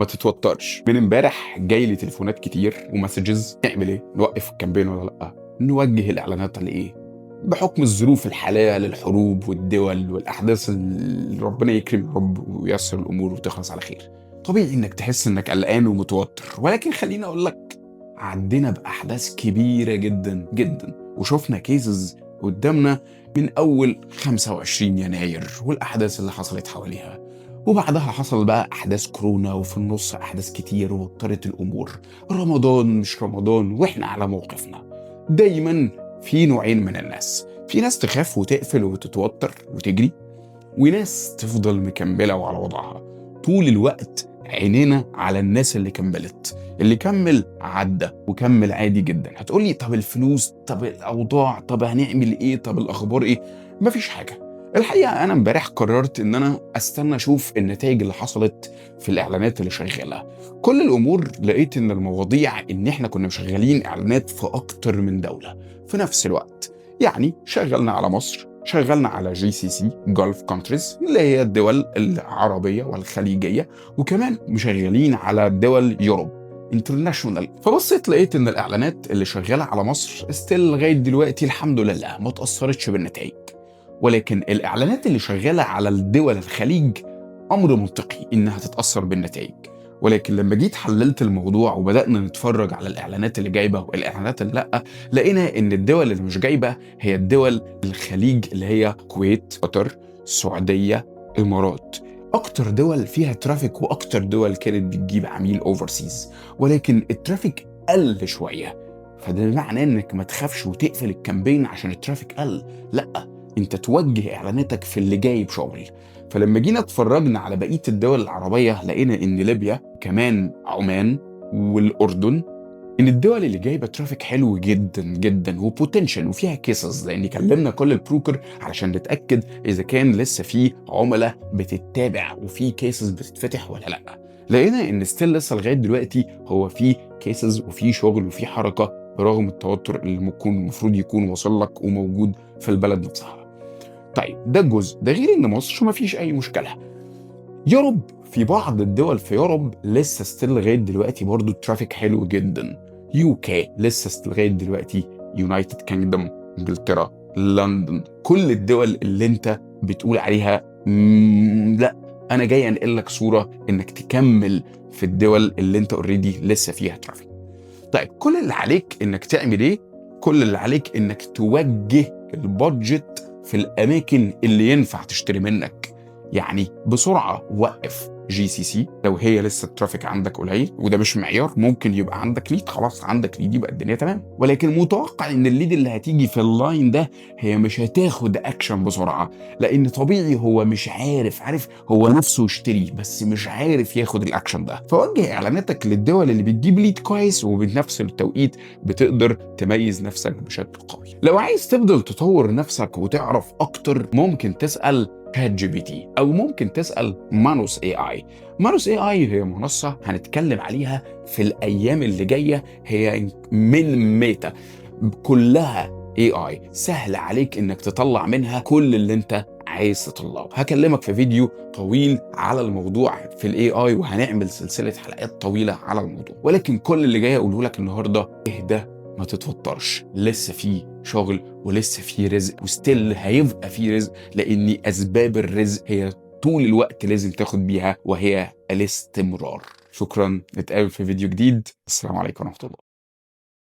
ما تتوترش. من امبارح جاي لي تليفونات كتير ومسجز، نعمل ايه؟ نوقف الكامبين ولا لا؟ نوجه الاعلانات لايه؟ بحكم الظروف الحاليه للحروب والدول والاحداث اللي ربنا يكرم يا رب وييسر الامور وتخلص على خير. طبيعي انك تحس انك قلقان ومتوتر، ولكن خليني اقول لك عدينا باحداث كبيره جدا جدا وشفنا كيسز قدامنا من اول 25 يناير والاحداث اللي حصلت حواليها، وبعدها حصل بقى احداث كورونا، وفي النص احداث كتير ووترت الامور. رمضان مش رمضان واحنا على موقفنا. دايما في نوعين من الناس، في ناس تخاف وتقفل وتتوتر وتجري، وناس تفضل مكملة وعلى وضعها طول الوقت. عينينا على الناس اللي كملت، اللي كمل عدى وكمل عادي جدا. هتقولي طب الفلوس، طب الأوضاع، طب هنعمل ايه، طب الأخبار ايه؟ مفيش حاجة. الحقيقة أنا امبارح قررت إن أنا أستنى أشوف النتائج اللي حصلت في الإعلانات اللي شغالة. كل الأمور لقيت إن المواضيع إن إحنا كنا مشغلين إعلانات في أكتر من دولة في نفس الوقت. يعني شغلنا على مصر، شغلنا على GCC Gulf Countries اللي هي الدول العربية والخليجية، وكمان مشغلين على دول يوروب انترناشونال. فبصيت لقيت ان الاعلانات اللي شغاله على مصر ستيل لغايه دلوقتي الحمد لله ما تاثرتش بالنتائج، ولكن الاعلانات اللي شغاله على الدول الخليج امر منطقي انها تتاثر بالنتائج. ولكن لما جيت حللت الموضوع وبدانا نتفرج على الاعلانات اللي جايبه والاعلانات اللي لا، لقينا ان الدول اللي مش جايبه هي الدول الخليج اللي هي كويت، قطر، السعوديه، امارات. اكتر دول فيها ترافيك واكتر دول كانت بتجيب عميل اوفرسيز، ولكن الترافيك قل شويه. فده معناه انك ما تخافش وتقفل الكامبين عشان الترافيك قل، لا، انت توجه اعلاناتك في اللي جايب شغل. فلما جينا اتفرجنا على بقيه الدول العربيه لقينا ان ليبيا، كمان عمان والاردن، ان الدول اللي جايبه ترافيك حلو جدا جدا وبوتنشال وفيها كيسز، لان كلمنا كل البروكر علشان نتاكد اذا كان لسه في عملاء بتتابع وفي كيسز بتتفتح ولا لا. لقينا ان ستيل لسه لغايه دلوقتي هو في كيسز وفي شغل وفي حركه برغم التوتر اللي المفروض يكون وصل لك وموجود في البلد نفسها. طيب ده الجزء ده، غير ان مصر ما فيش اي مشكله. يوروب، في بعض الدول في يوروب لسه ستيل لغايه دلوقتي برضو الترافيك حلو جدا. UK لسه ستيل لغايه دلوقتي، يونايتد كينجدوم، انجلترا، لندن، كل الدول اللي انت بتقول عليها لا، انا جاي انقل لك صوره انك تكمل في الدول اللي انت اوريدي لسه فيها ترافيك. طيب كل اللي عليك انك تعمل ايه؟ كل اللي عليك انك توجه البادجت في الاماكن اللي ينفع تشتري منك. يعني بسرعه وقف GCC لو هي لسه الترافيك عندك قليل، وده مش معيار، ممكن يبقى عندك ليد، خلاص عندك ليد يبقى الدنيا تمام. ولكن متوقع ان الليد اللي هتيجي في اللاين ده هي مش هتاخد اكشن بسرعه، لان طبيعي هو مش عارف هو نفسه يشتري بس مش عارف ياخد الاكشن ده. فوجه اعلاناتك للدول اللي بتجيب ليد كويس وبنفس التوقيت بتقدر تميز نفسك بشكل قوي. لو عايز تفضل تطور نفسك وتعرف اكتر ممكن تسال ChatGPT او ممكن تسال مانوس AI. مانوس AI هي منصه هنتكلم عليها في الايام اللي جايه، هي من ميتا، كلها AI سهل عليك انك تطلع منها كل اللي انت عايز تطلعه. هكلمك في فيديو طويل على الموضوع في الاي اي، وهنعمل سلسله حلقات طويله على الموضوع. ولكن كل اللي جاي اقوله لك النهارده اهدى، ما تتوترش، لسه في شغل ولسه في رزق، وستيل هيبقى في رزق، لان اسباب الرزق هي طول الوقت لازم تاخد بيها، وهي الاستمرار. شكرا، نتقابل في فيديو جديد. السلام عليكم ورحمه الله.